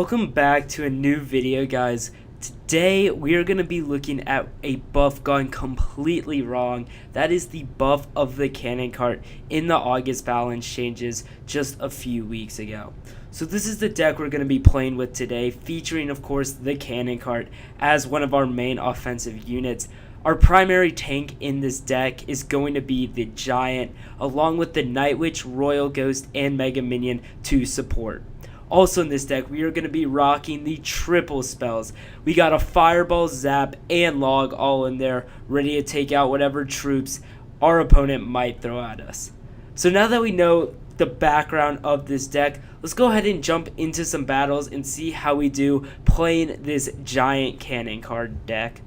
Welcome back to a new video, guys. Today we are going to be looking at a buff gone completely wrong. That is the buff of the cannon cart in the August balance changes just a few weeks ago. So this is the deck we're going to be playing with today, featuring of course the cannon cart as one of our main offensive units. Our primary tank in this deck is going to be the Giant, along with the Night Witch, Royal Ghost, and Mega Minion to support. Also in this deck, we are going to be rocking the triple spells. We got a Fireball, Zap, and Log all in there, ready to take out whatever troops our opponent might throw at us. So now that we know the background of this deck, let's go ahead and jump into some battles and see how we do playing this Giant cannon card deck.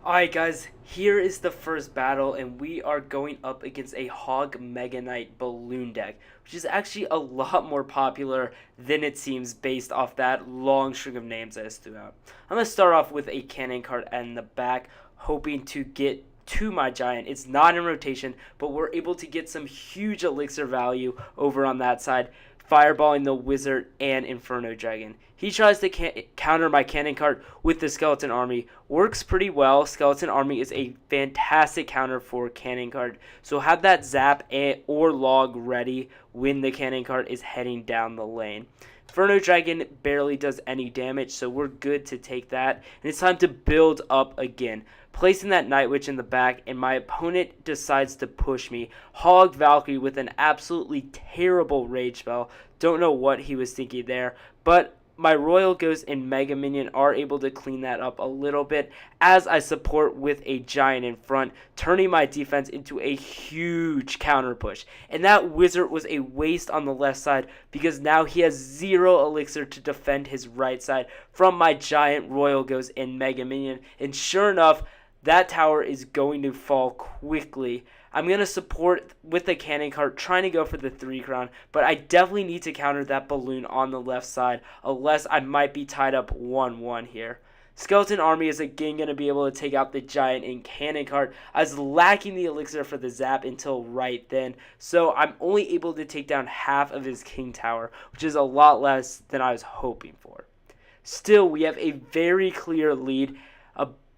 Alright guys, here is the first battle, and we are going up against a Hog Mega Knight balloon deck, which is actually a lot more popular than it seems based off that long string of names I just threw out. I'm going to start off with a cannon cart in the back, hoping to get to my Giant. It's not in rotation, but we're able to get some huge elixir value over on that side, fireballing the Wizard and Inferno Dragon. He tries to counter my cannon cart with the Skeleton Army. Works pretty well. Skeleton Army is a fantastic counter for cannon cart. So have that Zap or Log ready when the cannon cart is heading down the lane. Inferno Dragon barely does any damage, so we're good to take that. And it's time to build up again. Placing that Night Witch in the back, and my opponent decides to push me. Hog Valkyrie with an absolutely terrible rage spell. Don't know what he was thinking there, but my Royal Ghost and Mega Minion are able to clean that up a little bit as I support with a Giant in front, turning my defense into a huge counter push. And that Wizard was a waste on the left side because now he has 0 elixir to defend his right side from my Giant, Royal Ghost, and Mega Minion. And sure enough, that tower is going to fall quickly. I'm going to support with the cannon cart, trying to go for the 3 crown, but I definitely need to counter that balloon on the left side, unless I might be tied up 1-1 here. Skeleton Army is again going to be able to take out the Giant and cannon cart. I was lacking the elixir for the Zap until right then, so I'm only able to take down half of his King Tower, which is a lot less than I was hoping for. Still, we have a very clear lead,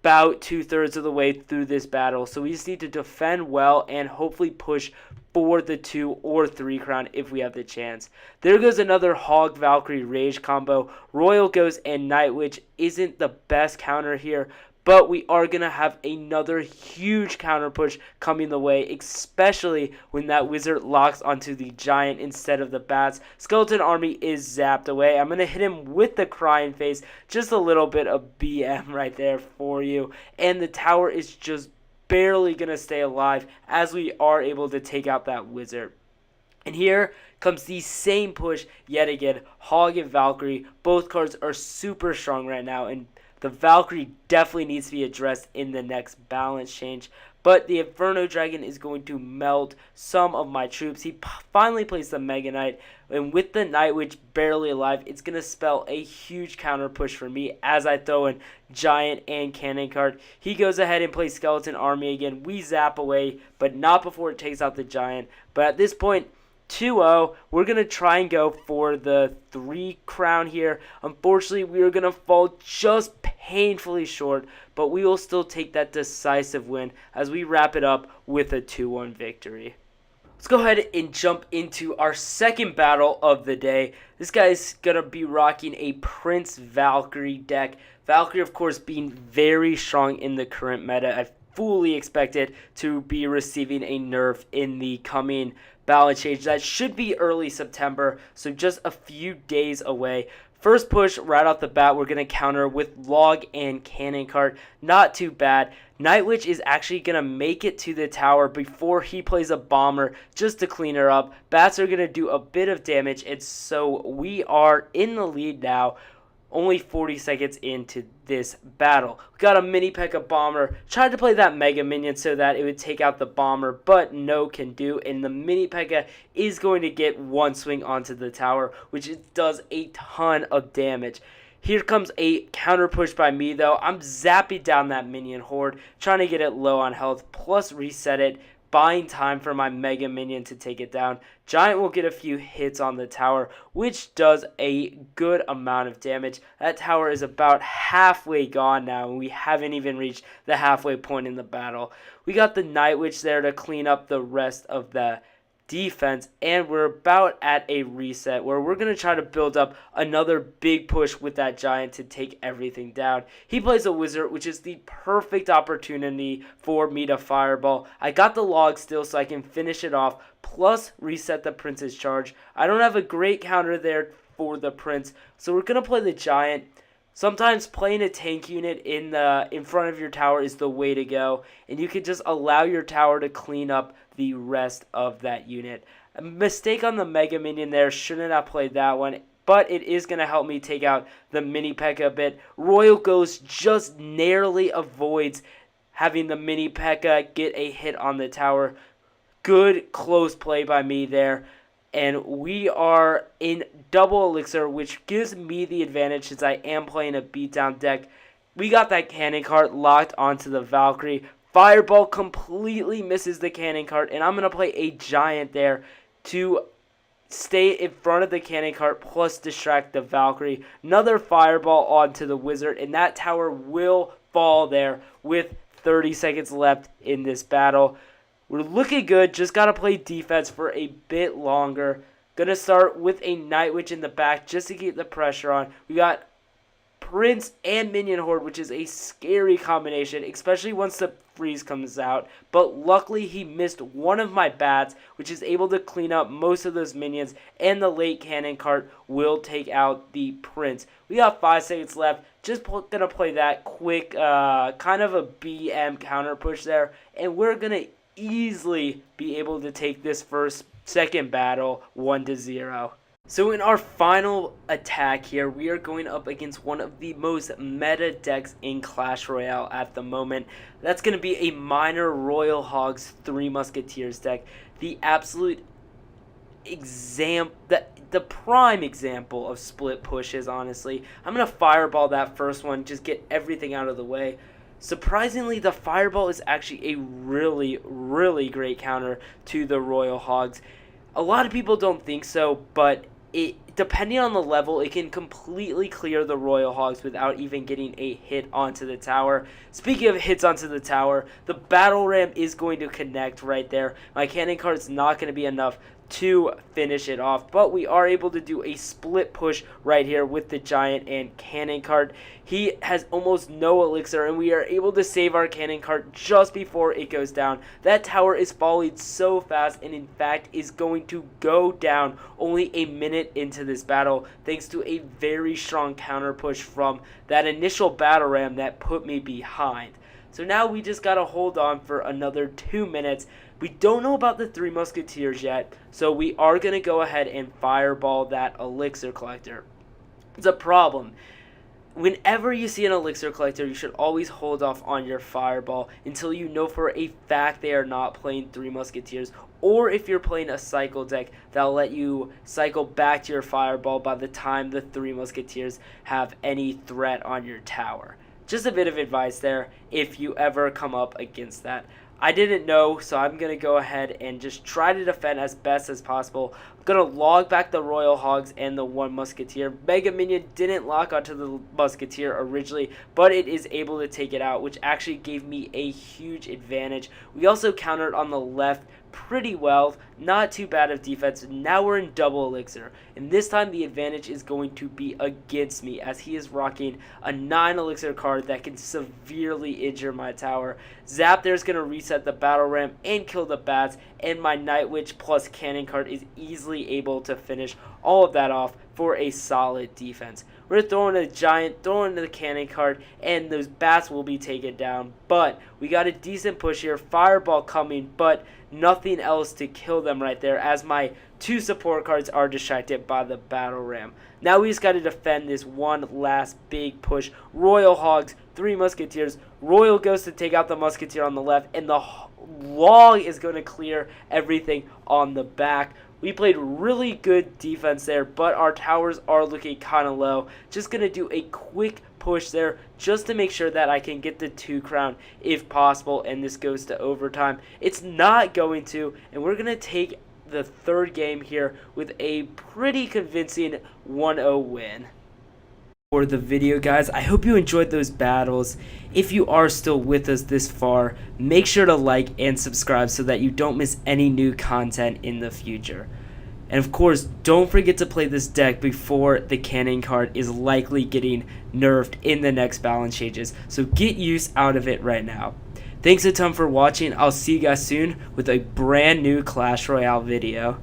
about 2/3 of the way through this battle, so we just need to defend well and hopefully push for the 2 or 3 crown if we have the chance. There goes another Hog Valkyrie Rage combo. Royal Ghost and Night Witch isn't the best counter here, but we are going to have another huge counter push coming the way, especially when that Wizard locks onto the Giant instead of the Bats. Skeleton Army is zapped away. I'm going to hit him with the Crying Face. Just a little bit of BM right there for you. And the tower is just barely going to stay alive as we are able to take out that Wizard. And here comes the same push yet again. Hog and Valkyrie. Both cards are super strong right now, and the Valkyrie definitely needs to be addressed in the next balance change. But the Inferno Dragon is going to melt some of my troops. He finally plays the Mega Knight. And with the Night Witch barely alive, it's going to spell a huge counter push for me as I throw in Giant and cannon cart. He goes ahead and plays Skeleton Army again. We zap away, but not before it takes out the Giant. But at this point, 2-0, we're going to try and go for the 3 crown here. Unfortunately, we are going to fall just painfully short, but we will still take that decisive win as we wrap it up with a 2-1 victory. Let's go ahead and jump into our second battle of the day. This guy's going to be rocking a Prince Valkyrie deck. Valkyrie, of course, being very strong in the current meta. I fully expect it to be receiving a nerf in the coming balance change. That should be early September, so just a few days away. First push right off the bat, we're going to counter with Log and cannon cart. Not too bad. Night Witch is actually going to make it to the tower before he plays a bomber just to clean her up. Bats are going to do a bit of damage, and so we are in the lead now. Only 40 seconds into this battle. We got a mini P.E.K.K.A bomber. Tried to play that Mega Minion so that it would take out the bomber, but no can do. And the mini P.E.K.K.A is going to get one swing onto the tower, which does a ton of damage. Here comes a counter push by me, though. I'm zapping down that minion horde, trying to get it low on health, plus reset it. buying time for my Mega Minion to take it down. Giant will get a few hits on the tower, which does a good amount of damage. That tower is about halfway gone now, and we haven't even reached the halfway point in the battle. We got the Night Witch there to clean up the rest of the defense, and we're about at a reset where we're going to try to build up another big push with that Giant to take everything down. He plays a Wizard, which is the perfect opportunity for me to fireball. I got the log still so I can finish it off, plus reset the Prince's charge. I don't have a great counter there for the Prince, so we're going to play the Giant. Sometimes playing a tank unit in front of your tower is the way to go, and you can just allow your tower to clean up the rest of that unit. A mistake on the Mega Minion there, shouldn't have played that one, but it is going to help me take out the Mini P.E.K.K.A. a bit. Royal Ghost just narrowly avoids having the Mini P.E.K.K.A. get a hit on the tower. Good close play by me there. And we are in double elixir, which gives me the advantage since I am playing a beatdown deck. We got that cannon cart locked onto the Valkyrie. Fireball completely misses the cannon cart, and I'm going to play a Giant there to stay in front of the cannon cart plus distract the Valkyrie. Another Fireball onto the Wizard, and that tower will fall there with 30 seconds left in this battle. We're looking good, just got to play defense for a bit longer. Gonna start with a Night Witch in the back just to keep the pressure on. We got Prince and Minion Horde, which is a scary combination, especially once the freeze comes out. But luckily he missed one of my bats, which is able to clean up most of those minions, and the late cannon cart will take out the Prince. We got 5 seconds left. Just gonna play that quick kind of a BM counter push there, and we're gonna easily be able to take this second battle 1-0. So in our final attack here, we are going up against one of the most meta decks in Clash Royale at the moment. That's going to be a minor Royal Hogs 3 Musketeers deck. The absolute the prime example of split pushes, honestly. I'm going to fireball that first one, just get everything out of the way. Surprisingly, the Fireball is actually a really, really great counter to the Royal Hogs. A lot of people don't think so, but depending on the level, it can completely clear the Royal Hogs without even getting a hit onto the tower. Speaking of hits onto the tower, the Battle Ram is going to connect right there. My cannon cart's not going to be enough to finish it off, but we are able to do a split push right here with the Giant and cannon cart. He has almost no elixir, and we are able to save our cannon cart just before it goes down. That tower is falling so fast, and in fact is going to go down only a minute into this battle, thanks to a very strong counter push from that initial battle ram that put me behind. So now we just gotta hold on for another 2 minutes. We don't know about the 3 Musketeers yet, so we are going to go ahead and fireball that elixir collector. It's a problem. Whenever you see an elixir collector, you should always hold off on your fireball until you know for a fact they are not playing 3 Musketeers, or if you're playing a cycle deck, that'll let you cycle back to your fireball by the time the 3 Musketeers have any threat on your tower. Just a bit of advice there if you ever come up against that. I didn't know, so I'm going to go ahead and just try to defend as best as possible. I'm going to log back the Royal Hogs and the 1 Musketeer. Mega Minion didn't lock onto the Musketeer originally, but it is able to take it out, which actually gave me a huge advantage. We also countered on the left pretty well, not too bad of defense. Now we're in double elixir, and this time the advantage is going to be against me, as he is rocking a 9 elixir card that can severely injure my tower. Zap there is going to reset the battle ram and kill the bats, and my Night Witch plus cannon card is easily able to finish all of that off for a solid defense. We're throwing a Giant, throwing the cannon card, and those bats will be taken down. But we got a decent push here. Fireball coming, but nothing else to kill them right there, as my 2 support cards are distracted by the battle ram. Now we just got to defend this one last big push. Royal Hogs, 3 Musketeers, Royal Ghost to take out the Musketeer on the left, and the log is going to clear everything on the back. We played really good defense there, but our towers are looking kind of low. Just going to do a quick push there just to make sure that I can get the 2 crown if possible, and this goes to overtime. It's not going to, and we're going to take the 3rd game here with a pretty convincing 1-0 win. For the video, guys, I hope you enjoyed those battles. If you are still with us this far, make sure to like and subscribe so that you don't miss any new content in the future. And of course, don't forget to play this deck before the cannon card is likely getting nerfed in the next balance changes, so get use out of it right now. Thanks a ton for watching. I'll see you guys soon with a brand new Clash Royale video.